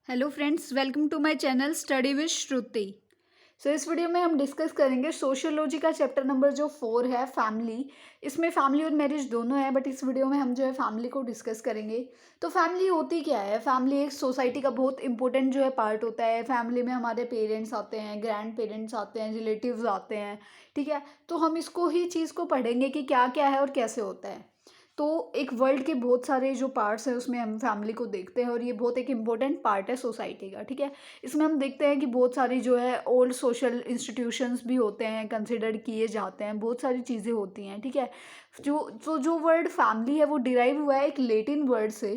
Hello friends, welcome to my channel study with Shruti. इस video में हम डिस्कस करेंगे सोशियोलॉजी का चैप्टर नंबर जो 4 है फैमिली। इसमें फैमिली और मैरिज दोनों है, बट इस वीडियो में हम जो है फैमिली को डिस्कस करेंगे। तो फैमिली होती क्या है? फैमिली एक सोसाइटी का बहुत इंपॉर्टेंट जो है पार्ट होता है। फैमिली में हमारे पेरेंट्स आते हैं, ग्रैंड पेरेंट्स आते हैं, रिलेटिव्स आते हैं, ठीक है। तो हम इसको ही चीज़ को पढ़ेंगे कि क्या क्या है और कैसे होता है। तो एक वर्ल्ड के बहुत सारे जो पार्ट्स हैं उसमें हम फैमिली को देखते हैं और ये बहुत एक इम्पोर्टेंट पार्ट है सोसाइटी का, ठीक है। इसमें हम देखते हैं कि बहुत सारी जो है ओल्ड सोशल इंस्टीट्यूशंस भी होते हैं, कंसिडर किए जाते हैं, बहुत सारी चीज़ें होती हैं, ठीक है। जो वर्ड फैमिली है वो डिराइव हुआ है एक लेटिन वर्ड से,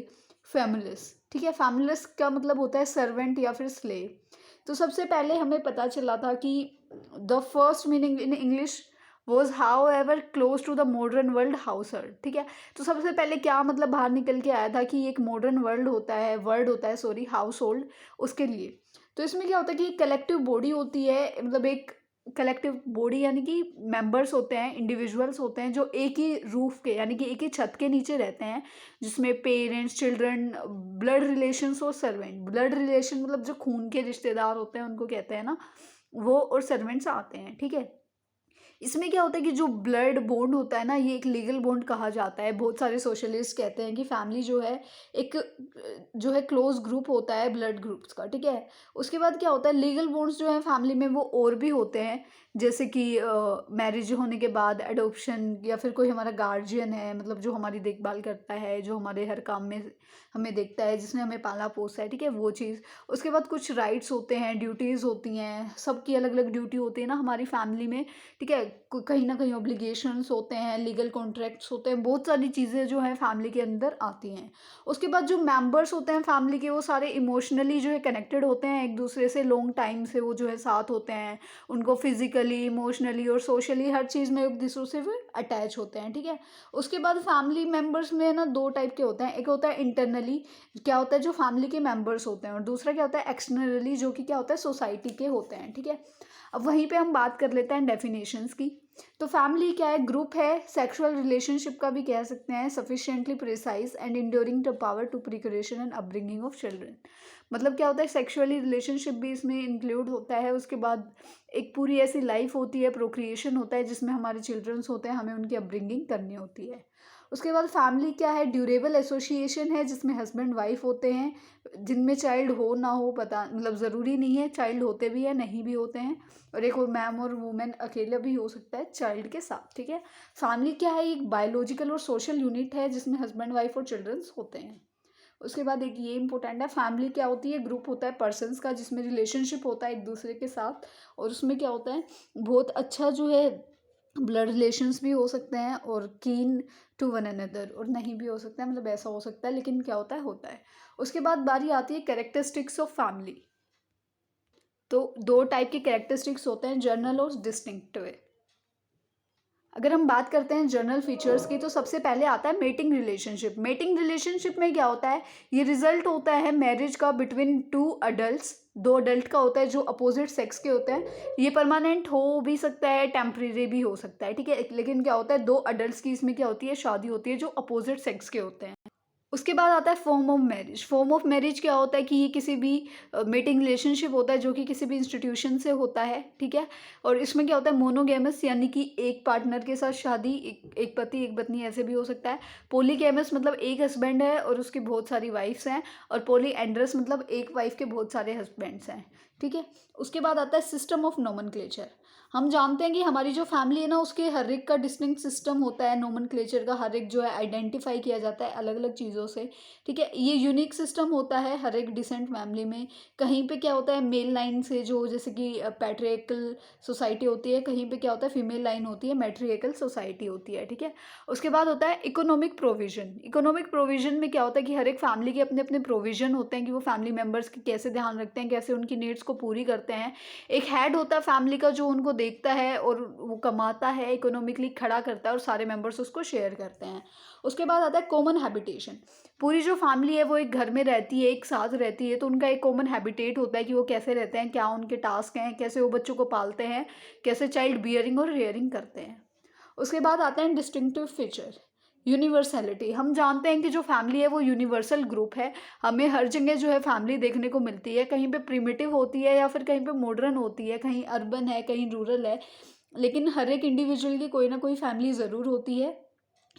फेमिलिस, ठीक है। फेमिलिस का मतलब होता है सर्वेंट या फिर स्लेव। तो सबसे पहले हमें पता चला था कि the first meaning in English was however close to the modern world household, ठीक है। तो सबसे पहले क्या मतलब बाहर निकल के आया था कि एक मॉडर्न वर्ड होता है सॉरी, हाउस होल्ड, उसके लिए। तो इसमें क्या होता है कि एक कलेक्टिव बॉडी होती है, मतलब एक कलेक्टिव बॉडी यानी कि मेंबर्स होते हैं, इंडिविजुअल्स होते हैं जो एक ही रूफ के यानी कि एक ही छत के नीचे रहते हैं, जिसमें पेरेंट्स, चिल्ड्रन, ब्लड रिलेशंस और सर्वेंट। ब्लड रिलेशन मतलब जो खून के रिश्तेदार होते हैं उनको कहते हैं ना, वो और सर्वेंट्स आते हैं, ठीक है। इसमें क्या होता है कि जो ब्लड बॉन्ड होता है ना, ये एक लीगल बॉन्ड कहा जाता है। बहुत सारे सोशलिस्ट कहते हैं कि फैमिली जो है एक जो है क्लोज ग्रुप होता है ब्लड ग्रुप्स का, ठीक है। उसके बाद क्या होता है, लीगल बॉन्ड्स जो है फैमिली में वो और भी होते हैं, जैसे कि मैरिज होने के बाद एडॉप्शन, या फिर कोई हमारा गार्जियन है, मतलब जो हमारी देखभाल करता है, जो हमारे हर काम में हमें देखता है, जिसने हमें पाला पोसा है, ठीक है, वो चीज़। उसके बाद कुछ राइट्स होते हैं, ड्यूटीज़ होती हैं, सबकी अलग अलग ड्यूटी होती है ना हमारी फैमिली में, ठीक है। कहीं ना कहीं ऑब्लिगेशंस होते हैं, लीगल कॉन्ट्रैक्ट्स होते हैं, बहुत सारी चीज़ें जो है फैमिली के अंदर आती हैं। उसके बाद जो मेंबर्स होते हैं फैमिली के, वो सारे इमोशनली जो है कनेक्टेड होते हैं एक दूसरे से, लॉन्ग टाइम से वो जो है साथ होते हैं। उनको फिजिकली, इमोशनली और सोशली हर चीज़ में एक दूसरे से वो अटैच होते हैं, ठीक है। उसके बाद फैमिली मेम्बर्स में ना दो टाइप के होते हैं। एक होता है इंटरनली, क्या होता है जो फैमिली के मेंबर्स होते हैं, और दूसरा क्या होता है एक्सटर्नली, जो कि क्या होता है सोसाइटी के होते हैं, ठीक है। अब वहीं पे हम बात कर लेते हैं डेफिनेशंस की। तो फैमिली क्या है? ग्रुप है, सेक्सुअल रिलेशनशिप का भी कह सकते हैं, sufficiently precise and enduring to power to procreation and upbringing of children. मतलब क्या होता है, सेक्सुअली रिलेशनशिप भी इसमें इंक्लूड होता है। उसके बाद एक पूरी ऐसी लाइफ होती है, प्रोक्रिएशन होता है, जिसमें हमारे चिल्ड्रंस होते हैं, हमें उनकी अपब्रिंगिंग करनी होती है। उसके बाद फैमिली क्या है? ड्यूरेबल एसोसिएशन है, जिसमें हस्बैंड वाइफ होते हैं, जिनमें चाइल्ड हो ना हो पता मतलब ज़रूरी नहीं है, चाइल्ड होते भी है, नहीं भी होते हैं। और एक और मैम और वुमेन अकेला भी हो सकता है चाइल्ड के साथ, ठीक है। फैमिली क्या है? एक बायोलॉजिकल और सोशल यूनिट है, जिसमें हस्बैंड वाइफ और चिल्ड्रंस होते हैं। उसके बाद एक ये इंपॉर्टेंट है, फैमिली क्या होती है? ग्रुप होता है पर्सन्स का, जिसमें रिलेशनशिप होता है एक दूसरे के साथ, और उसमें क्या होता है बहुत अच्छा जो है ब्लड रिलेशंस भी हो सकते हैं, और कीन टू वन अनदर, और नहीं भी हो सकता है, मतलब ऐसा हो सकता है, लेकिन क्या होता है। उसके बाद बारी आती है कैरेक्टरिस्टिक्स ऑफ फैमिली। तो दो टाइप के कैरेक्टरिस्टिक्स होते हैं, जर्नल और डिस्टिंक्टिव। अगर हम बात करते हैं जनरल फीचर्स की, तो सबसे पहले आता है मेटिंग रिलेशनशिप। मेटिंग रिलेशनशिप में क्या होता है? ये रिजल्ट होता है मैरिज का बिटवीन टू अडल्ट्स, दो अडल्ट का होता है जो अपोजिट सेक्स के होते हैं। ये परमानेंट हो भी सकता है, टेम्परेरी भी हो सकता है, ठीक है। लेकिन क्या होता है, दो अडल्ट्स की इसमें क्या होती है, शादी होती है, जो अपोजिट सेक्स के होते हैं। उसके बाद आता है form of marriage. Form of marriage क्या होता है कि ये किसी भी मेटिंग रिलेशनशिप होता है, जो कि किसी भी इंस्टीट्यूशन से होता है, ठीक है। और इसमें क्या होता है, मोनोगेमस यानी कि एक पार्टनर के साथ शादी, एक पति एक पत्नी ऐसे भी हो सकता है। पॉलीगेमस मतलब एक हस्बैंड है और उसकी बहुत सारी वाइफ्स हैं। और पॉलीएंड्रस मतलब एक वाइफ के बहुत सारे हस्बैंड्स हैं, ठीक है। उसके बाद आता है सिस्टम ऑफ नोमेनक्लेचर। हम जानते हैं कि हमारी जो फैमिली है ना, उसके हर एक का डिस्टिंक्ट सिस्टम होता है नोमेनक्लेचर का, हर एक जो है आइडेंटिफाई किया जाता है अलग अलग चीज़ों से, ठीक है। ये यूनिक सिस्टम होता है हर एक डिसेंट फैमिली में। कहीं पे क्या होता है, मेल लाइन से जो जैसे कि पैट्रियर्कल सोसाइटी होती है, कहीं पे क्या होता है फीमेल लाइन होती है, मैट्रियर्कल सोसाइटी होती है, ठीक है। उसके बाद होता है इकोनॉमिक प्रोविजन। इकोनॉमिक प्रोविजन में क्या होता है कि हर एक फैमिली के अपने अपने प्रोविजन होते हैं कि वो फैमिली मेम्बर्स की कैसे ध्यान रखते हैं, कैसे उनकी नीड्स को पूरी करते हैं। एक हेड होता है फैमिली का जो उनको देखता है और वो कमाता है, इकोनॉमिकली खड़ा करता है, और सारे मेंबर्स उसको शेयर करते हैं। उसके बाद आता है कॉमन हैबिटेशन। पूरी जो फैमिली है वो एक घर में रहती है, एक साथ रहती है, तो उनका एक कॉमन हैबिटेट होता है कि वो कैसे रहते हैं, क्या उनके टास्क हैं, कैसे वो बच्चों को पालते हैं, कैसे चाइल्ड बियरिंग और रेयरिंग करते हैं। उसके बाद आता है डिस्टिंक्टिव फीचर, यूनिवर्सैलिटी, हम जानते हैं कि जो फैमिली है वो यूनिवर्सल ग्रुप है। हमें हर जगह जो है फैमिली देखने को मिलती है, कहीं पे प्रिमिटिव होती है या फिर कहीं पे मॉडर्न होती है, कहीं अर्बन है, कहीं रूरल है, लेकिन हर एक इंडिविजुअल की कोई ना कोई फैमिली ज़रूर होती है।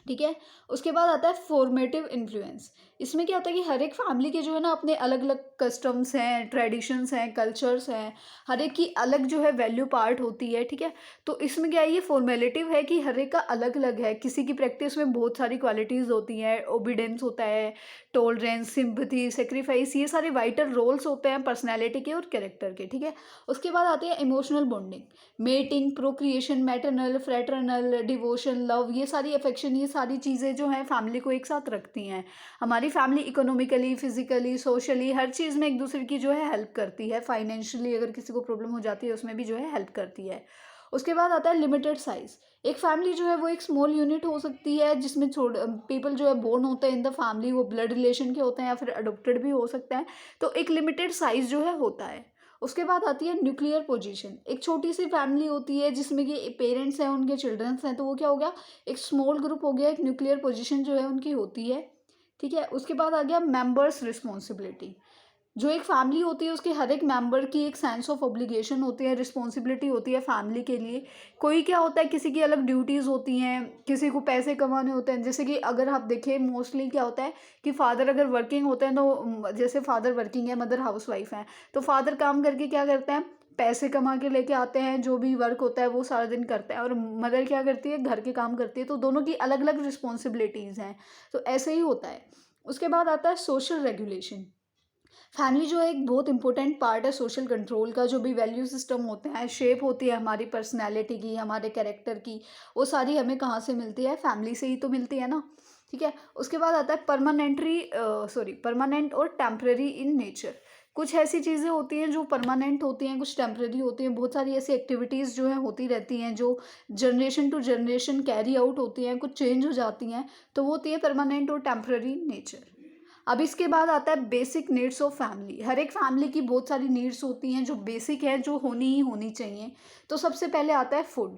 ठीक है। उसके बाद आता है फॉर्मेटिव इन्फ्लुएंस। इसमें क्या होता है कि हर एक फैमिली के जो है ना अपने अलग अलग कस्टम्स हैं, ट्रेडिशंस हैं, कल्चर्स हैं, हर एक की अलग जो है वैल्यू पार्ट होती है। ठीक है। तो इसमें क्या है, ये फॉर्मेलिटिव है कि हर एक का अलग अलग है। किसी की प्रैक्टिस में बहुत सारी क्वालिटीज़ होती हैं, ओबीडेंस होता है, टॉलरेंस, सिंपथी, सेक्रीफाइस, ये सारे वाइटल रोल्स होते हैं पर्सनैलिटी के और कैरेक्टर के। ठीक है। उसके बाद आते हैं emotional bonding, mating, procreation, maternal, fraternal, devotion, love, ये सारी अफेक्शन, ये सारी चीज़ें जो हैं फैमिली को एक साथ रखती हैं। हमारी फैमिली इकोनॉमिकली, फिजिकली, सोशली, हर चीज़ में एक दूसरे की जो है हेल्प करती है। फाइनेंशियली अगर किसी को प्रॉब्लम हो जाती है उसमें भी जो है हेल्प करती है। उसके बाद आता है लिमिटेड साइज। एक फैमिली जो है वो एक स्मॉल यूनिट हो सकती है जिसमें पीपल जो है बोर्न होते हैं इन द फैमिली, वो ब्लड रिलेशन के होते हैं या फिर अडोप्टेड भी हो सकते हैं। तो एक लिमिटेड साइज जो है होता है। उसके बाद आती है न्यूक्लियर पोजीशन। एक छोटी सी फैमिली होती है जिसमें कि पेरेंट्स हैं, उनके चिल्ड्रंस हैं, तो वो क्या हो गया, एक स्मॉल ग्रुप हो गया, एक न्यूक्लियर पोजीशन जो है उनकी होती है। ठीक है। उसके बाद आ गया मेंबर्स रिस्पॉन्सिबिलिटी। जो एक फैमिली होती है उसके हर एक मेंबर की एक सेंस ऑफ ऑब्लिगेशन होती है, रिस्पॉन्सिबिलिटी होती है फैमिली के लिए। कोई क्या होता है, किसी की अलग ड्यूटीज़ होती हैं, किसी को पैसे कमाने होते हैं। जैसे कि अगर आप देखें मोस्टली क्या होता है कि फादर अगर वर्किंग होते हैं तो जैसे फादर वर्किंग है, मदर हाउस वाइफ है, तो फादर काम करके क्या करते हैं, पैसे कमा के लेके आते हैं, जो भी वर्क होता है वो सारा दिन करते हैं, और मदर क्या करती है, घर के काम करती है। तो दोनों की अलग अलग रिस्पॉन्सिबिलिटीज़ हैं। तो ऐसे ही होता है। उसके बाद आता है सोशल रेगुलेशन। फैमिली जो है एक बहुत इंपॉर्टेंट पार्ट है सोशल कंट्रोल का। जो भी वैल्यू सिस्टम होते हैं, शेप होती है हमारी पर्सनैलिटी की, हमारे कैरेक्टर की, वो सारी हमें कहाँ से मिलती है, फैमिली से ही तो मिलती है ना। ठीक है। उसके बाद आता है परमानेंट और टेम्परेरी इन नेचर। कुछ ऐसी चीज़ें होती हैं जो परमानेंट होती हैं, कुछ टेम्परेरी होती हैं। बहुत सारी ऐसी एक्टिविटीज़ जो है होती रहती हैं जो generation to generation carry out होती हैं, कुछ चेंज हो जाती हैं, तो वो होती है परमानेंट और टेम्परेरी नेचर। अब इसके बाद आता है बेसिक नीड्स ऑफ फैमिली। हर एक फैमिली की बहुत सारी नीड्स होती हैं जो बेसिक है, जो होनी ही होनी चाहिए। तो सबसे पहले आता है फूड।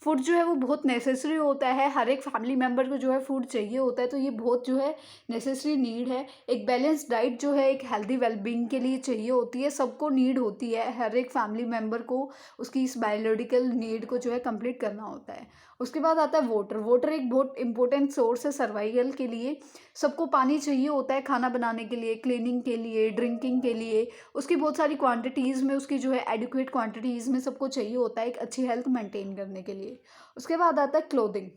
फूड जो है वो बहुत नेसेसरी होता है, हर एक फैमिली मेम्बर को जो है फूड चाहिए होता है, तो ये बहुत जो है नेसेसरी नीड है। एक बैलेंस डाइट जो है एक हेल्दी वेलबींग के लिए चाहिए होती है, सबको नीड होती है, हर एक फैमिली मेम्बर को उसकी इस बायोलॉजिकल नीड को जो है कंप्लीट करना होता है। उसके बाद आता है वाटर। वाटर एक बहुत इंपॉर्टेंट सोर्स है सर्वाइवल के लिए। सबको पानी चाहिए होता है खाना बनाने के लिए, क्लीनिंग के लिए, ड्रिंकिंग के लिए। उसकी बहुत सारी क्वांटिटीज़ में, उसकी जो है एडिक्वेट क्वांटिटीज़ में सबको चाहिए होता है एक अच्छी हेल्थ मेंटेन करने के लिए। उसके बाद आता है क्लोथिंग।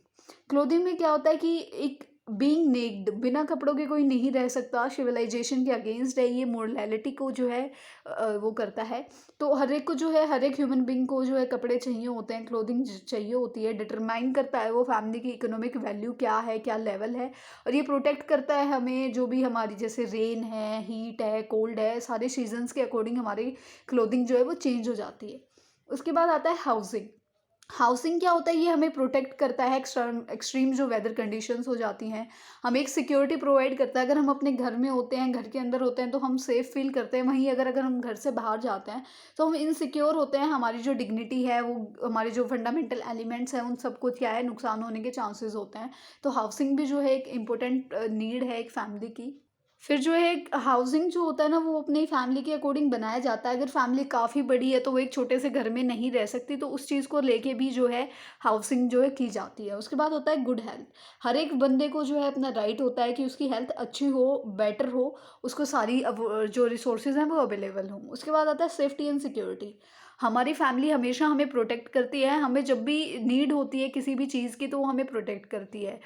क्लोथिंग में क्या होता है कि एक बीइंग नेक्ड, बिना कपड़ों के कोई नहीं रह सकता, सिविलाइजेशन के अगेंस्ट है ये, मोरलिटी को जो है वो करता है। तो हर एक को जो है, हर एक ह्यूमन बीइंग को जो है कपड़े चाहिए होते हैं, क्लोथिंग चाहिए होती है। डिटरमाइन करता है वो फैमिली की इकोनॉमिक वैल्यू क्या है, क्या लेवल है, और ये प्रोटेक्ट करता है हमें। जो भी हमारी जैसे रेन है, हीट है, कोल्ड है, सारे सीजन्स के अकॉर्डिंग हमारी क्लोथिंग जो है वो चेंज हो जाती है। उसके बाद आता है हाउसिंग। हाउसिंग क्या होता है, ये हमें प्रोटेक्ट करता है एक्सट्रीम जो वेदर कंडीशंस हो जाती हैं, हमें एक सिक्योरिटी प्रोवाइड करता है। अगर हम अपने घर में होते हैं, घर के अंदर होते हैं, तो हम सेफ फील करते हैं। वहीं अगर अगर हम घर से बाहर जाते हैं तो हम इनसिक्योर होते हैं, हमारी जो डिग्निटी है, वो हमारे जो फंडामेंटल एलिमेंट्स हैं, उन सबको क्या है, नुकसान होने के चांसेस होते हैं। तो हाउसिंग भी जो है एक इम्पोर्टेंट नीड है एक फैमिली की। फिर जो है एक हाउसिंग जो होता है ना, वो अपनी फैमिली के अकॉर्डिंग बनाया जाता है। अगर फैमिली काफ़ी बड़ी है तो वो एक छोटे से घर में नहीं रह सकती, तो उस चीज़ को लेके भी जो है हाउसिंग जो है की जाती है। उसके बाद होता है गुड हेल्थ। हर एक बंदे को जो है अपना राइट होता है कि उसकी हेल्थ अच्छी हो, बेटर हो, उसको सारी जो रिसोर्सेज हैं वो अवेलेबल हों। उसके बाद आता है सेफ्टी एंड सिक्योरिटी। हमारी फैमिली हमेशा हमें प्रोटेक्ट करती है, हमें जब भी नीड होती है किसी भी चीज़ की तो वो हमें प्रोटेक्ट करती है।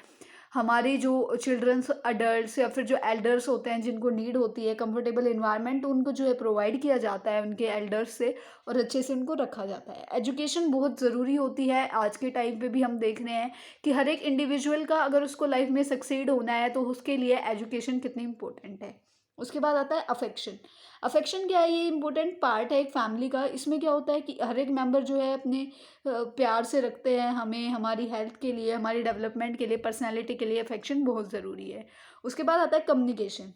हमारे जो चिल्ड्रंस, अडल्ट्स या फिर जो एल्डर्स होते हैं जिनको नीड होती है कंफर्टेबल इन्वायरमेंट, उनको जो है प्रोवाइड किया जाता है उनके एल्डर्स से, और अच्छे से उनको रखा जाता है। एजुकेशन बहुत ज़रूरी होती है। आज के टाइम पे भी हम देख रहे हैं कि हर एक इंडिविजुअल का अगर उसको लाइफ में सक्सीड होना है तो उसके लिए एजुकेशन कितनी इंपॉर्टेंट है। उसके बाद आता है अफेक्शन। अफेक्शन क्या है, ये इंपॉर्टेंट पार्ट है एक फैमिली का। इसमें क्या होता है कि हर एक मेंबर जो है अपने प्यार से रखते हैं हमें, हमारी हेल्थ के लिए, हमारी डेवलपमेंट के लिए, पर्सनैलिटी के लिए अफेक्शन बहुत ज़रूरी है। उसके बाद आता है कम्युनिकेशन।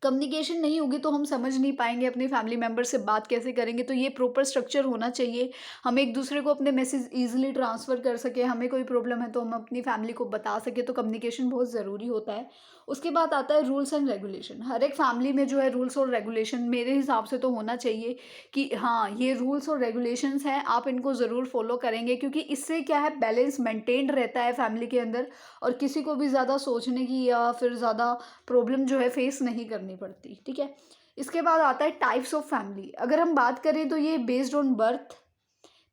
कम्युनिकेशन नहीं होगी तो हम समझ नहीं पाएंगे, अपने फैमिली मेम्बर से बात कैसे करेंगे। तो ये प्रॉपर स्ट्रक्चर होना चाहिए, हम एक दूसरे को अपने मैसेज ईजिली ट्रांसफ़र कर सकें, हमें कोई प्रॉब्लम है तो हम अपनी फैमिली को बता सकें। तो कम्युनिकेशन बहुत ज़रूरी होता है। उसके बाद आता है रूल्स एंड रेगुलेशन। हर एक फैमिली में जो है रूल्स और रेगुलेशन मेरे हिसाब से तो होना चाहिए कि हाँ, ये रूल्स और रेगुलेशंस हैं, आप इनको ज़रूर फॉलो करेंगे, क्योंकि इससे क्या है, बैलेंस मेंटेन रहता है फैमिली के अंदर, और किसी को भी ज़्यादा सोचने की या फिर ज़्यादा प्रॉब्लम जो है फेस नहीं करनी पड़ती, ठीक है। इसके बाद आता है टाइप्स ऑफ फैमिली। अगर हम बात करें तो ये बेस्ड ऑन बर्थ,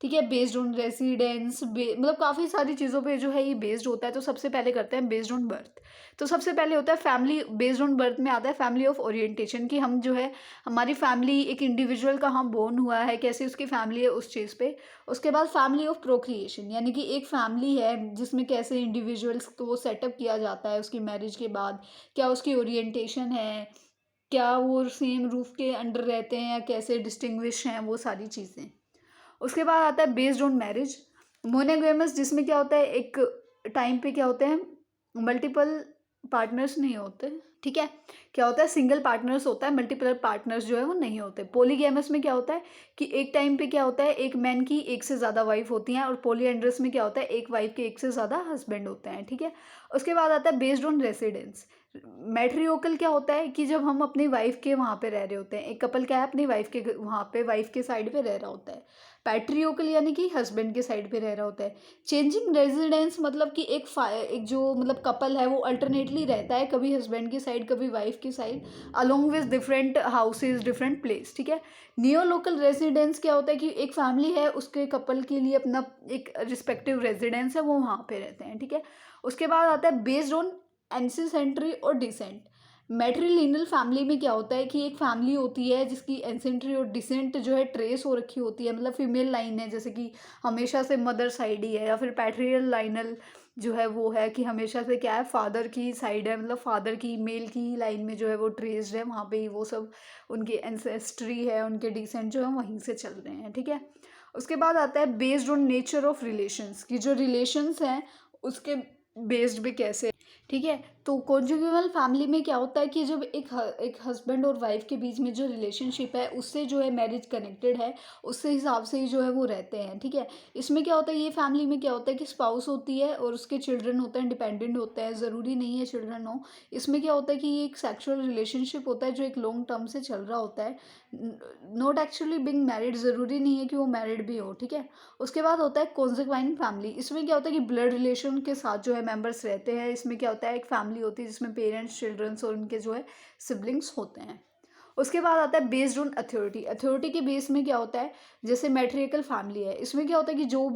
ठीक है, बेस्ड ऑन रेसिडेंस, मतलब काफ़ी सारी चीज़ों पे जो है ये बेस्ड होता है। तो सबसे पहले करते हैं बेस्ड ऑन बर्थ। तो सबसे पहले होता है फैमिली बेस्ड ऑन बर्थ में आता है फैमिली ऑफ ओरिएंटेशन, कि हम जो है हमारी फैमिली एक इंडिविजुअल कहाँ बोर्न हुआ है, कैसे उसकी फैमिली है उस चीज़ पे। उसके बाद फैमिली ऑफ प्रोक्रिएशन, यानी कि एक फैमिली है जिसमें कैसे इंडिविजुअल्स को सेटअप किया जाता है उसकी मैरिज के बाद, क्या उसकी ओरिएंटेशन है, क्या वो सेम रूफ के अंडर रहते हैं या कैसे डिस्टिंग्विश हैं, वो सारी चीज़ें। उसके बाद आता है बेस्ड ऑन मैरिज मोनोगेमस, जिसमें क्या होता है, एक टाइम पे क्या होते हैं, मल्टीपल पार्टनर्स नहीं होते, ठीक है। क्या होता है, सिंगल पार्टनर्स होता है, मल्टीपल पार्टनर्स जो है वो नहीं होते। पॉलीगैमस में क्या होता है कि एक टाइम पे क्या होता है, एक मैन की एक से ज़्यादा वाइफ होती हैं, और पॉलीएंड्रस में क्या होता है, एक वाइफ के एक से ज़्यादा हस्बैंड होते हैं, ठीक है। उसके बाद आता है बेस्ड ऑन रेसिडेंस। मैट्रियोकल क्या होता है कि जब हम अपनी वाइफ के वहाँ पे रह रहे होते हैं, एक कपल क्या है अपनी वाइफ के वहाँ पे वाइफ के साइड पे रह रहा होता है। पैट्रियोकल यानी कि हस्बैंड के साइड पे रह रहा होता है। चेंजिंग रेजिडेंस मतलब कि एक जो मतलब कपल है वो अल्टरनेटली रहता है, कभी हस्बैंड की साइड कभी वाइफ की side, along with different houses different place, ठीक है। नियो लोकल रेजिडेंस क्या होता है कि एक फैमिली है, उसके कपल के लिए अपना एक रिस्पेक्टिव रेजिडेंस है, वो वहाँ पे रहते हैं, ठीक है। उसके बाद आता है बेस्ड ऑन एंसेंट्री और डिसेंट। मैट्रिलिनियल फैमिली में क्या होता है कि एक फैमिली होती है जिसकी एंसेंट्री और डिसेंट जो है ट्रेस हो रखी होती है, मतलब फीमेल लाइन है, जैसे कि हमेशा से मदर साइड ही है, या फिर पैट्रियल लाइनल जो है वो है कि हमेशा से क्या है फादर की साइड है, मतलब फादर की मेल की ही लाइन में जो है वो ट्रेस्ड है, वहाँ पे ही वो सब उनकी एंसेस्ट्री है, उनके डिसेंट जो है वहीं से चल रहे हैं, ठीक है। उसके बाद आता है based on nature of relations, की जो रिलेशंस हैं उसके बेस्ड भी कैसे, ठीक है। तो कॉन्जुगल फैमिली में क्या होता है कि जब एक हस्बैंड और वाइफ के बीच में जो रिलेशनशिप है उससे जो है मैरिज कनेक्टेड है, उससे हिसाब से ही जो है वो रहते हैं, ठीक है। इसमें क्या होता है, ये फैमिली में क्या होता है कि स्पाउस होती है और उसके चिल्ड्रन होते हैं, डिपेंडेंट होते हैं, ज़रूरी नहीं है चिल्ड्रन हो। इसमें क्या होता है कि ये एक सेक्सुअल रिलेशनशिप होता है जो एक लॉन्ग टर्म से चल रहा होता है, नॉट एक्चुअली बिंग मैरिड, ज़रूरी नहीं है कि वो मैरिड भी हो, ठीक है। उसके बाद होता है कॉन्सिक्वाइंट फैमिली। इसमें क्या होता है कि ब्लड रिलेशन के साथ जो है मेंबर्स रहते हैं। इसमें क्या होता है, एक फैमिली होती है जिसमें पेरेंट्स, चिल्ड्रंस और उनके जो है सिबलिंग्स होते हैं। उसके बाद आता है बेस्ड ऑन अथॉरिटी। अथॉरिटी के बेस में क्या होता है, जैसे मैट्रियकल फैमिली है, इसमें क्या होता है कि जो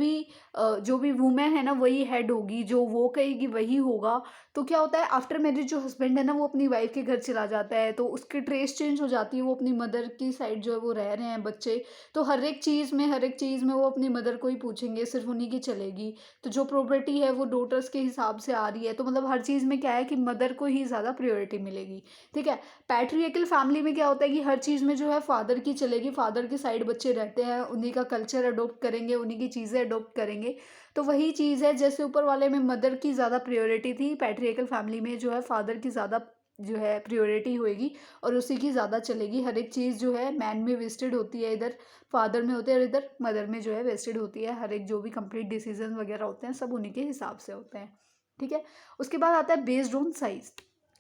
भी वुमेन है ना वही हेड होगी, जो वो कहेगी वही होगा। तो क्या होता है, आफ्टर मैरिज जो हस्बैंड है ना वो अपनी वाइफ के घर चला जाता है, तो उसकी ट्रेस चेंज हो जाती है, वो अपनी मदर की साइड जो है वो रह रहे हैं बच्चे, तो हर एक चीज़ में वो अपनी मदर को ही पूछेंगे, सिर्फ उन्हीं की चलेगी। तो जो प्रॉपर्टी है वो डॉटर्स के हिसाब से आ रही है, तो मतलब हर चीज़ में क्या है कि मदर को ही ज़्यादा प्रायोरिटी मिलेगी, ठीक है। पैट्रियर्कल फैमिली में क्या होता है कि हर चीज़ में जो है फादर की चलेगी, फादर की साइड बच्चे रहते हैं, उन्हीं का कल्चर अडॉप्ट करेंगे, उन्हीं की चीज़ें अडॉप्ट करेंगे। तो वही चीज़ है, जैसे ऊपर वाले में मदर की ज़्यादा प्रायोरिटी थी, पैट्रियर्कल फैमिली में जो है फादर की ज़्यादा जो है प्रायोरिटी होएगी और उसी की ज़्यादा चलेगी। हर एक चीज़ जो है मैन में वेस्टेड होती है, इधर फादर में होते हैं और इधर मदर में जो है वेस्टेड होती है। हर एक जो भी कंप्लीट डिसीजन वगैरह होते हैं सब उन्हीं के हिसाब से होते हैं, ठीक है। उसके बाद आता है बेस्ड ऑन साइज़।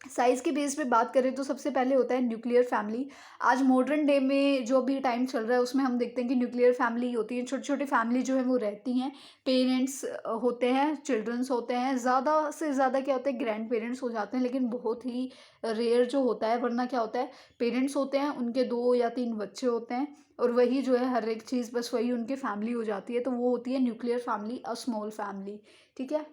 साइज़ के बेस पे बात करें तो सबसे पहले होता है न्यूक्लियर फैमिली। आज मॉडर्न डे में जो भी टाइम चल रहा है उसमें हम देखते हैं कि न्यूक्लियर फैमिली होती है, छोटी छोटी फैमिली जो है वो रहती हैं। पेरेंट्स होते हैं, चिल्ड्रंस होते हैं, ज़्यादा से ज़्यादा क्या होता है ग्रैंड पेरेंट्स हो जाते हैं, लेकिन बहुत ही रेयर जो होता है, वरना क्या होता है पेरेंट्स होते हैं, उनके 2 या 3 बच्चे होते हैं और वही जो है हर एक चीज़ बस वही उनकी फैमिली हो जाती है, तो वो होती है nuclear family, a small family, ठीक है।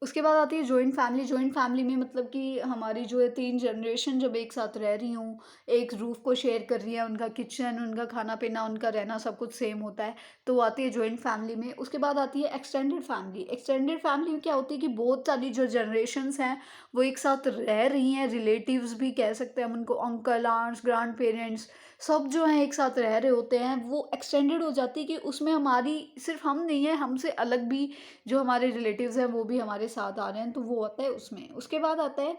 उसके बाद आती है जॉइंट फैमिली। जॉइंट फैमिली में मतलब कि हमारी जो है 3 जनरेशन जब एक साथ रह रही हूँ, एक रूफ़ को शेयर कर रही है, उनका किचन, उनका खाना-पीना, उनका रहना सब कुछ सेम होता है, तो वो आती है जॉइंट फैमिली में। उसके बाद आती है एक्सटेंडेड फैमिली। एक्सटेंडेड फैमिली में क्या होती है कि बहुत सारी जो जनरेशन्स हैं, वो एक साथ रह रही हैं, रिलेटिव्स भी कह सकते हैं हम उनको, अंकल, आंट्स, ग्रैंड पेरेंट्स सब जो हैं एक साथ रह रहे होते हैं। वो एक्सटेंडेड हो जाती है कि उसमें हमारी सिर्फ़ हम नहीं है, हमसे अलग भी जो हमारे रिलेटिव्स हैं वो भी हमारे साथ आ रहे हैं, तो वो आता है उसमें। उसके बाद आता है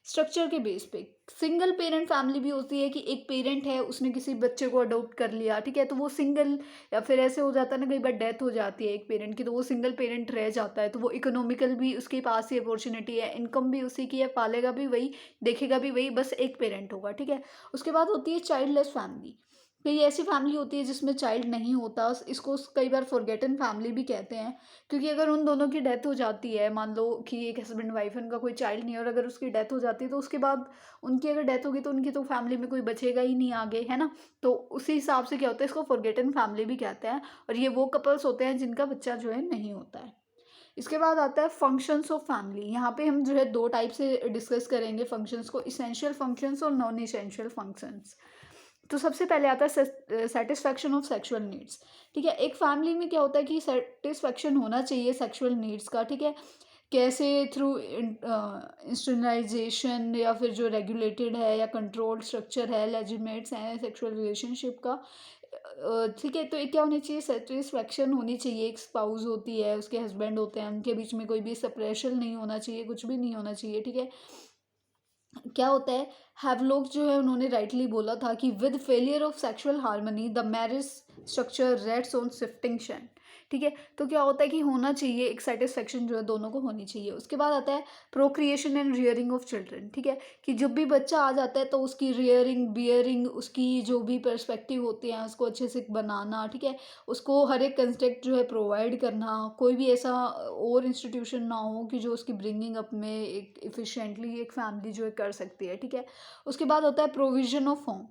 स्ट्रक्चर के बेस पे। सिंगल पेरेंट फैमिली भी होती है कि एक पेरेंट है, उसने किसी बच्चे को अडॉप्ट कर लिया, ठीक है, तो वो सिंगल, या फिर ऐसे हो जाता है ना, कई बार डेथ हो जाती है एक पेरेंट की, तो वो सिंगल पेरेंट रह जाता है, तो वो इकोनॉमिकल भी उसके पास ही अपॉर्चुनिटी है, इनकम भी उसी की है, पालेगा भी वही, देखेगा भी वही, बस एक पेरेंट होगा, ठीक है। उसके बाद होती है चाइल्डलेस फैमिली। कई ऐसी फैमिली होती है जिसमें चाइल्ड नहीं होता, इसको कई बार फॉरगेटन फैमिली भी कहते हैं, क्योंकि अगर उन दोनों की डेथ हो जाती है, मान लो कि एक हस्बैंड वाइफ है, उनका कोई चाइल्ड नहीं है, और अगर उसकी डेथ हो जाती है तो उसके बाद उनकी अगर डेथ होगी तो उनकी तो फैमिली में कोई बचेगा ही नहीं आगे, है ना। तो उसी हिसाब से क्या होता है, इसको फॉरगेटन फैमिली भी कहते हैं, और ये वो कपल्स होते हैं जिनका बच्चा जो है नहीं होता है। इसके बाद आता है फंक्शंस ऑफ फैमिली। यहाँ पे हम जो है दो टाइप से डिस्कस करेंगे फंक्शंस को, इसेंशियल फंक्शंस और नॉन इसेंशियल फंक्शंस। तो सबसे पहले आता है सेटिस्फैक्शन ऑफ सेक्सुअल नीड्स। ठीक है, एक फैमिली में क्या होता है कि सेटिस्फैक्शन होना चाहिए सेक्सुअल नीड्स का, ठीक है। कैसे, थ्रू इंस्टीट्यूशनलाइजेशन, या फिर जो रेगुलेटेड है या कंट्रोल्ड स्ट्रक्चर है, लेजिटिमेट्स हैं सेक्सुअल रिलेशनशिप का, ठीक है। तो ये क्या होनी चाहिए, सेटिस्फैक्शन होनी चाहिए। एक स्पाउस होती है, उसके हस्बैंड होते हैं, उनके बीच में कोई भी सेपरेशन नहीं होना चाहिए, कुछ भी नहीं होना चाहिए, ठीक है। क्या होता है, हैवलॉक जो है उन्होंने राइटली बोला था कि with failure of sexual harmony the marriage structure rates on shifting. ठीक है, तो क्या होता है कि होना चाहिए एक सेटिस्फेक्शन जो है दोनों को होनी चाहिए। उसके बाद आता है procreation and rearing of children. ठीक है, कि जब भी बच्चा आ जाता है तो उसकी रियरिंग बियरिंग, उसकी जो भी पर्सपेक्टिव होती हैं उसको अच्छे से बनाना, ठीक है। उसको हर एक कंस्ट्रक्ट जो है प्रोवाइड करना, कोई भी ऐसा और इंस्टीट्यूशन ना हो कि जो उसकी ब्रिंगिंग अप में एक इफ़िशिएंटली एक फैमिली जो है कर सकती है, ठीक है। उसके बाद होता है प्रोविजन ऑफ होम।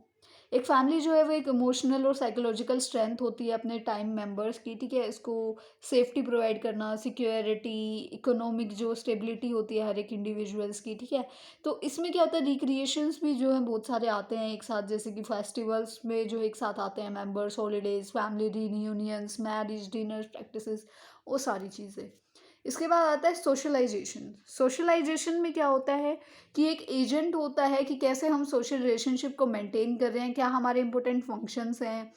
एक फैमिली जो है वो एक इमोशनल और साइकोलॉजिकल स्ट्रेंथ होती है अपने टाइम मेंबर्स की, ठीक है। इसको सेफ्टी प्रोवाइड करना, सिक्योरिटी, इकोनॉमिक जो स्टेबिलिटी होती है हर एक इंडिविजुअल्स की, ठीक है। तो इसमें क्या होता है, रिक्रिएशंस भी जो है बहुत सारे आते हैं एक साथ, जैसे कि फेस्टिवल्स में जो एक साथ आते हैं members, holidays, family reunions, marriage, dinner practices, वो सारी चीज़ें। इसके बाद आता है सोशलाइजेशन। सोशलाइजेशन में क्या होता है कि एक एजेंट होता है कि कैसे हम सोशल रिलेशनशिप को मेंटेन कर रहे हैं, क्या हमारे इंपॉर्टेंट फंक्शंस हैं,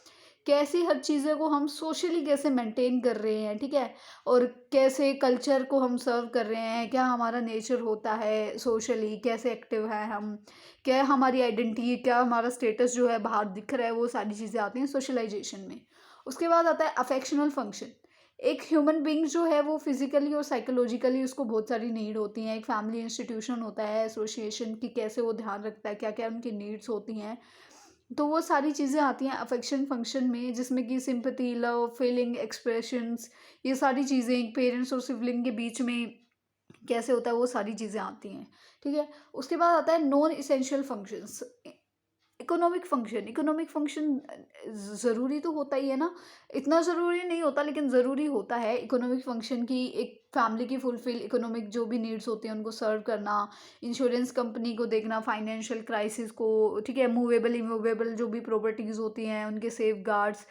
कैसी हर चीज़ें को हम सोशली कैसे मेंटेन कर रहे हैं, ठीक है। और कैसे कल्चर को हम सर्व कर रहे हैं, क्या हमारा नेचर होता है सोशली, कैसे एक्टिव है हम, क्या हमारी आइडेंटिटी, क्या हमारा स्टेटस जो है बाहर दिख रहा है, वो सारी चीज़ें आती हैं सोशलाइजेशन में। उसके बाद आता है अफेक्शनल फंक्शन। एक ह्यूमन बीइंग जो है वो फिजिकली और साइकोलॉजिकली उसको बहुत सारी नीड होती हैं। एक फैमिली इंस्टीट्यूशन होता है, एसोसिएशन की, कैसे वो ध्यान रखता है, क्या क्या उनकी नीड्स होती हैं, तो वो सारी चीज़ें आती हैं अफेक्शन फंक्शन में, जिसमें कि सिंपैथी, लव, फीलिंग, एक्सप्रेशंस, ये सारी चीज़ें पेरेंट्स और सिबलिंग के बीच में कैसे होता है, वो सारी चीज़ें आती हैं, ठीक है। उसके बाद आता है non essential functions. Economic function, economic function ज़रूरी तो होता ही है ना, इतना ज़रूरी नहीं होता लेकिन ज़रूरी होता है इकोनॉमिक फंक्शन की, एक फैमिली की फुलफिल इकोनॉमिक जो भी नीड्स होती हैं उनको सर्व करना, इंश्योरेंस कंपनी को देखना, फाइनेंशियल क्राइसिस को, ठीक है, मूवेबल इमूवेबल जो भी प्रॉपर्टीज़ होती हैं उनके सेफ गार्ड्स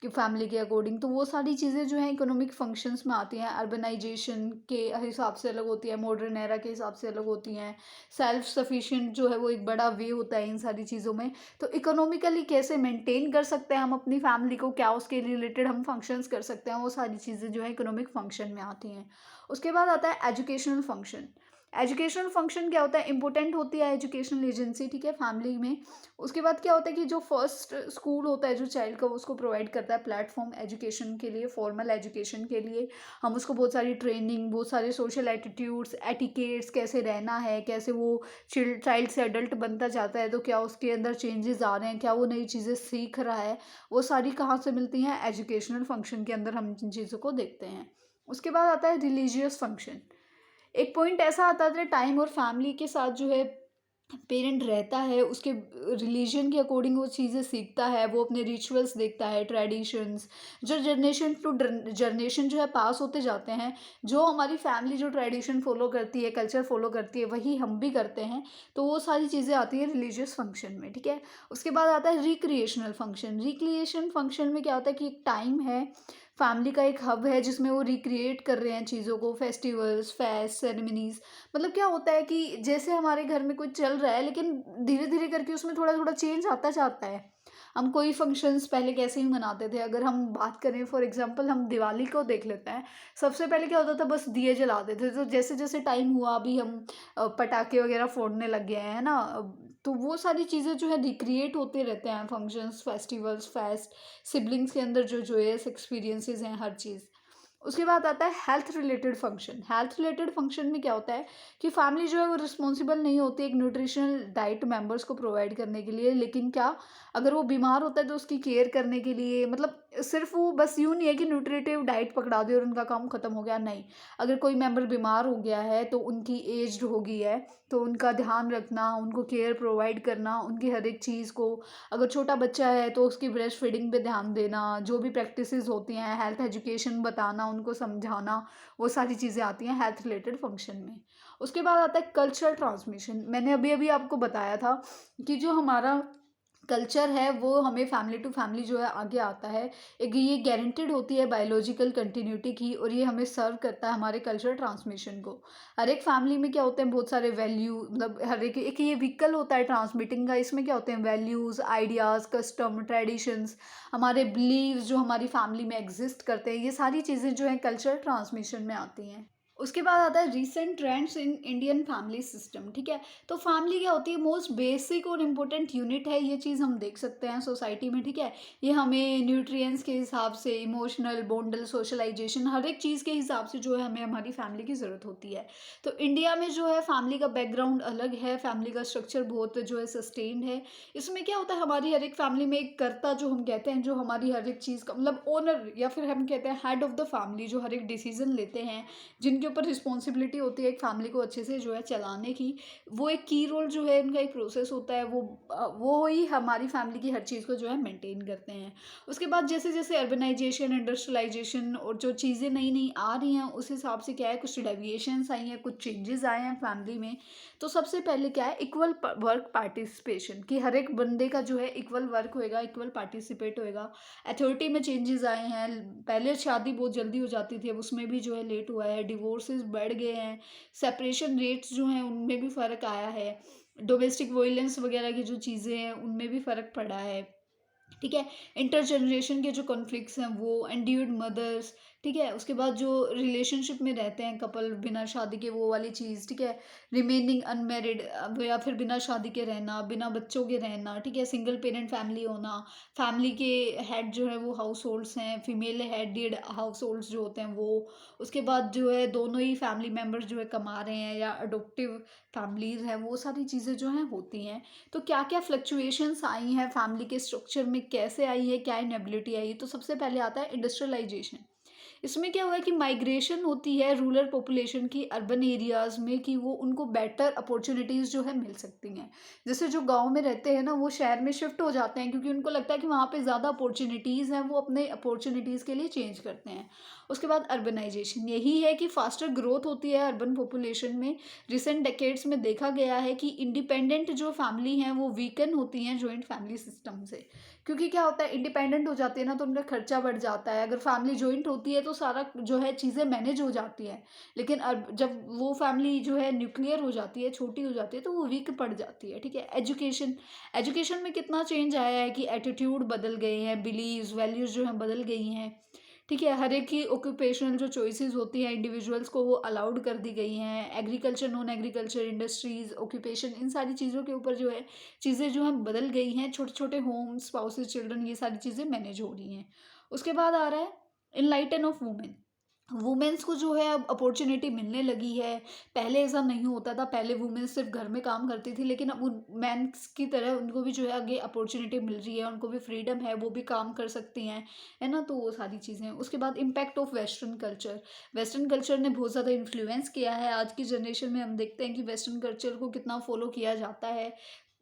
कि फैमिली के अकॉर्डिंग, तो वो सारी चीज़ें जो हैं इकोनॉमिक फंक्शंस में आती हैं। अर्बनाइजेशन के हिसाब से अलग होती है, मॉडर्न एरा के हिसाब से अलग होती हैं। सेल्फ सफिशिएंट जो है वो एक बड़ा वे होता है इन सारी चीज़ों में। तो इकोनॉमिकली कैसे मेंटेन कर सकते हैं हम अपनी फैमिली को, क्या उसके रिलेटेड हम फंक्शंस कर सकते हैं, वो सारी चीज़ें जो है इकोनॉमिक फंक्शन में आती हैं। उसके बाद आता है एजुकेशनल फंक्शन। एजुकेशनल फंक्शन क्या होता है, इंपॉर्टेंट होती है एजुकेशनल एजेंसी, ठीक है, फैमिली में। उसके बाद क्या होता है कि जो फर्स्ट स्कूल होता है जो चाइल्ड का, उसको प्रोवाइड करता है प्लेटफॉर्म एजुकेशन के लिए, फॉर्मल एजुकेशन के लिए। हम उसको बहुत सारी ट्रेनिंग, बहुत सारे सोशल एटीट्यूड्स, एटिकेट्स, कैसे रहना है, कैसे वो चाइल्ड से अडल्ट बनता जाता है तो क्या उसके अंदर चेंजेस आ रहे हैं, क्या वो नई चीज़ें सीख रहा है, वो सारी कहाँ से मिलती हैं, एजुकेशनल फंक्शन के अंदर हम इन चीज़ों को देखते हैं। उसके बाद आता है रिलीजियस फंक्शन। एक पॉइंट ऐसा आता था टाइम और फैमिली के साथ जो है पेरेंट रहता है, उसके रिलीजन के अकॉर्डिंग वो चीज़ें सीखता है, वो अपने रिचुअल्स देखता है, ट्रेडिशंस, जो जनरेशन टू जनरेशन जो है पास होते जाते हैं। जो हमारी फैमिली जो ट्रेडिशन फॉलो करती है, कल्चर फॉलो करती है, वही हम भी करते हैं। तो वो सारी चीज़ें आती हैं रिलीजियस फंक्शन में, ठीक है। उसके बाद आता है रिक्रिएशनल फंक्शन। रिक्रिएशन फंक्शन में क्या होता है कि एक टाइम है, फैमिली का एक हब है जिसमें वो रिक्रिएट कर रहे हैं चीज़ों को, फेस्टिवल्स, फेस्ट, सेरेमनीज़। मतलब क्या होता है कि जैसे हमारे घर में कुछ चल रहा है लेकिन धीरे धीरे करके उसमें थोड़ा थोड़ा चेंज आता जाता है। हम कोई फंक्शंस पहले कैसे ही मनाते थे, अगर हम बात करें फॉर एग्जांपल हम दिवाली को देख लेते हैं। सबसे पहले क्या होता था, बस दिए जलाते थे। तो जैसे जैसे टाइम हुआ अभी हम पटाखे वगैरह फोड़ने लग गए हैं ना। तो वो सारी चीज़ें जो है रिक्रिएट होते रहते हैं, फंक्शंस, फेस्टिवल्स, फेस्ट, सिबलिंग्स के अंदर जो जोयस एक्सपीरियंसेस हैं, हर चीज़। उसके बाद आता है health related function. Health related function में क्या होता है कि फैमिली जो है वो रिस्पॉन्सिबल नहीं होती एक न्यूट्रिशनल डाइट मेंबर्स को प्रोवाइड करने के लिए, लेकिन क्या, अगर वो बीमार होता है तो उसकी केयर करने के लिए, मतलब सिर्फ वो बस यूँ नहीं है कि न्यूट्रिटिव डाइट पकड़ा दी और उनका काम खत्म हो गया, नहीं। अगर कोई मेंबर बीमार हो गया है तो उनकी एज्ड हो गई है, तो उनका ध्यान रखना, उनको केयर प्रोवाइड करना, उनकी हर एक चीज़ को। अगर छोटा बच्चा है तो उसकी ब्रेस्ट फीडिंग पे ध्यान देना, जो भी प्रैक्टिसेस होती हैं, हेल्थ एजुकेशन बताना, उनको समझाना, वो सारी चीज़ें आती हैं हेल्थ रिलेटेड फंक्शन में। उसके बाद आता है कल्चरल ट्रांसमिशन। मैंने अभी अभी आपको बताया था कि जो हमारा कल्चर है वो हमें फैमिली टू फैमिली जो है आगे आता है। एक ये गारंटेड होती है बायोलॉजिकल कंटिन्यूटी की, और ये हमें सर्व करता है हमारे कल्चर ट्रांसमिशन को। हर एक फैमिली में क्या होते हैं, बहुत सारे वैल्यू, मतलब हर एक ये व्हीकल होता है ट्रांसमिटिंग का। इसमें क्या होते हैं, वैल्यूज़, आइडियाज़, कस्टम, ट्रेडिशंस, हमारे बिलीव्स जो हमारी फैमिली में एग्जिस्ट करते हैं, ये सारी चीज़ें जो है कल्चर ट्रांसमिशन में आती हैं। उसके बाद आता है recent trends in Indian family system. ठीक है, तो फैमिली क्या होती है, मोस्ट बेसिक और इम्पोर्टेंट यूनिट है, ये चीज़ हम देख सकते हैं सोसाइटी में। ठीक है, ये हमें न्यूट्रिएंट्स के हिसाब से, इमोशनल, बॉन्डल, सोशलाइजेशन, हर एक चीज़ के हिसाब से जो है हमें हमारी फैमिली की ज़रूरत होती है। तो इंडिया में जो है फैमिली का बैकग्राउंड अलग है, फैमिली का स्ट्रक्चर बहुत जो है सस्टेन्ड है। इसमें क्या होता है, हमारी हर एक फैमिली में एक कर्ता जो हम कहते हैं, जो हमारी हर एक चीज़ का मतलब ओनर, या फिर हम कहते हैं हेड ऑफ द फैमिली, जो हर एक डिसीजन लेते हैं, जिनके ऊपर रिस्पॉन्सिबिलिटी होती है एक फैमिली को अच्छे से जो है चलाने की। वो एक की रोल जो है, उनका एक प्रोसेस होता है, वो ही हमारी फैमिली की हर चीज़ को जो है मेंटेन करते हैं। उसके बाद जैसे जैसे अर्बनाइजेशन, इंडस्ट्रियलाइजेशन और जो चीज़ें नई नई आ रही हैं, उस हिसाब से क्या है, कुछ डेविएशंस आई हैं, कुछ चेंजेस आए हैं फैमिली में। तो सबसे पहले क्या है, इक्वल वर्क पार्टिसिपेशन, कि हर एक बंदे का जो है इक्वल वर्क होएगा, इक्वल पार्टिसिपेट होएगा। अथॉरिटी में चेंजेस आए हैं। पहले शादी बहुत जल्दी हो जाती थी, अब उसमें भी जो है लेट हुआ है। डिवोर्सेस बढ़ गए हैं। सेपरेशन रेट्स जो हैं उनमें भी फ़र्क आया है। डोमेस्टिक वायलेंस वगैरह की जो चीज़ें हैं उनमें भी फ़र्क पड़ा है। ठीक है, इंटरजनरेशन के जो कॉन्फ्लिक्ट्स हैं वो, एंड्यूर्ड मदर्स। ठीक है, उसके बाद जो रिलेशनशिप में रहते हैं कपल बिना शादी के, वो वाली चीज़। ठीक है, रिमेनिंग अनमेरिड, या फिर बिना शादी के रहना, बिना बच्चों के रहना। ठीक है, सिंगल पेरेंट फैमिली होना, फैमिली के हेड जो है वो हाउस होल्ड्स हैं, फीमेल हेडेड हाउस होल्ड्स जो होते हैं वो। उसके बाद जो है दोनों ही फैमिली मेम्बर्स जो है कमा रहे हैं, या अडोप्टिव फैमिलीज़ हैं, वो सारी चीज़ें जो हैं होती हैं। तो क्या क्या फ्लक्चुएशंस आई हैं फैमिली के स्ट्रक्चर में, कैसे आई है, क्या इनेबिलिटी आई है। तो सबसे पहले आता है इंडस्ट्रियलाइजेशन। इसमें क्या हुआ है कि माइग्रेशन होती है रूरल पॉपुलेशन की अर्बन एरियाज़ में, कि वो उनको बेटर अपॉर्चुनिटीज़ जो है मिल सकती हैं। जैसे जो गांव में रहते हैं ना, वो शहर में शिफ्ट हो जाते हैं, क्योंकि उनको लगता है कि वहाँ पे ज़्यादा अपॉर्चुनिटीज़ हैं, वो अपने अपॉर्चुनिटीज़ के लिए चेंज करते हैं। उसके बाद अर्बनाइजेशन, यही है कि फास्टर ग्रोथ होती है अर्बन पॉपुलेशन में। रिसेंट डेकेड्स में देखा गया है कि इंडिपेंडेंट जो फैमिली हैं वो वीकन होती हैं जॉइंट फैमिली सिस्टम से। क्योंकि क्या होता है, इंडिपेंडेंट हो जाती है ना, तो उनका खर्चा बढ़ जाता है। अगर फैमिली जॉइंट होती है तो सारा जो है चीज़ें मैनेज हो जाती हैं। लेकिन अब जब वो फैमिली जो है न्यूक्लियर हो जाती है, छोटी हो जाती है, तो वो वीक पड़ जाती है। ठीक है, एजुकेशन, एजुकेशन में कितना चेंज आया है कि एटीट्यूड बदल गए हैं, बिलीव्स, वैल्यूज़ जो हैं बदल गई हैं। ठीक है, हर एक की ऑक्यूपेशनल जो चॉइसेस होती हैं इंडिविजुअल्स को, वो अलाउड कर दी गई हैं। Agriculture, non agriculture, industries, occupation, इन सारी चीज़ों के ऊपर जो है चीज़ें जो हैं बदल गई हैं। छोटे छोटे होम्स, स्पाउसेस, चिल्ड्रन, ये सारी चीज़ें मैनेज हो रही हैं। उसके बाद आ रहा है इनलाइटन ऑफ वुमेन। वुमेन्स को जो है अब अपॉर्चुनिटी मिलने लगी है। पहले ऐसा नहीं होता था, पहले वुमेन्स सिर्फ घर में काम करती थी, लेकिन अब उन मेंस की तरह उनको भी जो है आगे अपॉर्चुनिटी मिल रही है, उनको भी फ्रीडम है, वो भी काम कर सकती हैं, है ना। तो वो सारी चीज़ें। उसके बाद impact of western culture. Western culture ने बहुत ज़्यादा इन्फ्लुएंस किया है। आज की जनरेशन में हम देखते हैं कि वेस्टर्न कल्चर को कितना फॉलो किया जाता है।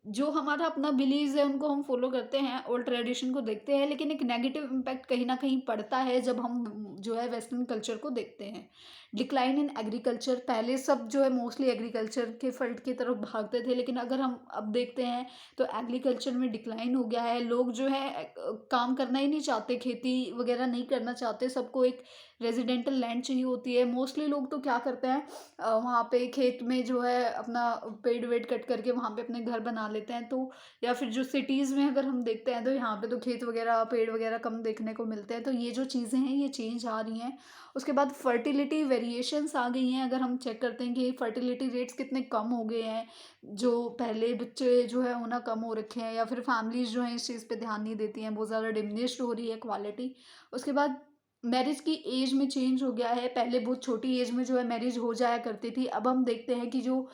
जो हमारा अपना बिलीव्स है उनको हम फॉलो करते हैं, ओल्ड ट्रेडिशन को देखते हैं, लेकिन एक नेगेटिव इम्पैक्ट कहीं ना कहीं पड़ता है जब हम जो है वेस्टर्न कल्चर को देखते हैं। डिक्लाइन इन एग्रीकल्चर, पहले सब जो है मोस्टली एग्रीकल्चर के फील्ड की तरफ भागते थे, लेकिन अगर हम अब देखते हैं तो एग्रीकल्चर में डिक्लाइन हो गया है। लोग जो है काम करना ही नहीं चाहते, खेती वगैरह नहीं करना चाहते। सबको एक रेजिडेंटल लैंड चाहिए होती है। मोस्टली लोग तो क्या करते हैं, वहाँ पे खेत में जो है अपना पेड़ वेड़ कट करके वहाँ पे अपने घर बना लेते हैं। तो या फिर जो सिटीज़ में अगर हम देखते हैं तो यहाँ पे तो खेत वगैरह पेड़ वगैरह कम देखने को मिलते हैं। तो ये जो चीज़ें हैं ये चेंज आ रही हैं। उसके बाद फर्टिलिटी वेरिएशंस आ गई हैं। अगर हम चेक करते हैं कि फर्टिलिटी रेट्स कितने कम हो गए हैं, जो पहले बच्चे जो है होना कम हो रखे हैं, या फिर फैमिलीज़ जो हैं इस चीज़ पे ध्यान नहीं देती हैं, बहुत ज़्यादा डिमिनिश्ड हो रही है क्वालिटी। उसके बाद मैरिज की एज में चेंज हो गया है। पहले बहुत छोटी एज में जो है मैरिज हो जाया करती थी। अब हम देखते हैं कि जो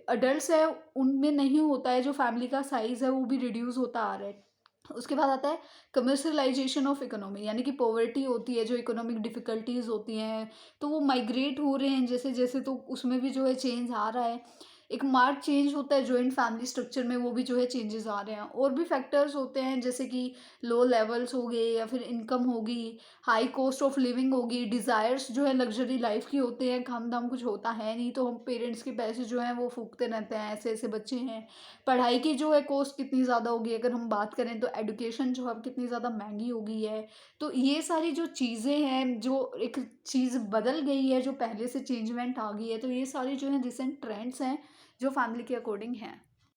अडल्ट्स है उनमें नहीं होता है, जो फैमिली का साइज़ है वो भी रिड्यूस होता आ रहा है। उसके बाद आता है कमर्शलाइजेशन ऑफ इकोनॉमी, यानी कि पॉवर्टी होती है, जो इकोनॉमिक डिफ़िकल्टीज़ होती हैं, तो वो माइग्रेट हो रहे हैं जैसे-जैसे, तो उसमें भी जो है चेंज आ रहा है। एक मार्क्ड चेंज होता है जॉइंट फैमिली स्ट्रक्चर में, वो भी जो है चेंजेस आ रहे हैं। और भी फैक्टर्स होते हैं जैसे कि लो लेवल्स हो गए, या फिर इनकम होगी, हाई कॉस्ट ऑफ लिविंग होगी, डिज़ायर्स जो है लग्जरी लाइफ की होते हैं, काम-धाम कुछ होता है नहीं, तो हम पेरेंट्स के पैसे जो हैं वो फूँकते रहते हैं, ऐसे-ऐसे बच्चे हैं। पढ़ाई की जो है कॉस्ट कितनी ज़्यादा होगी, अगर हम बात करें तो एजुकेशन जो है अब कितनी ज़्यादा महँगी हो गई है। तो ये सारी जो चीज़ें हैं, जो एक चीज़ बदल गई है, जो पहले से चेंजमेंट आ गई है, तो ये सारी जो है रिसेंट ट्रेंड्स हैं, जो फैमिली के अकॉर्डिंग हैं।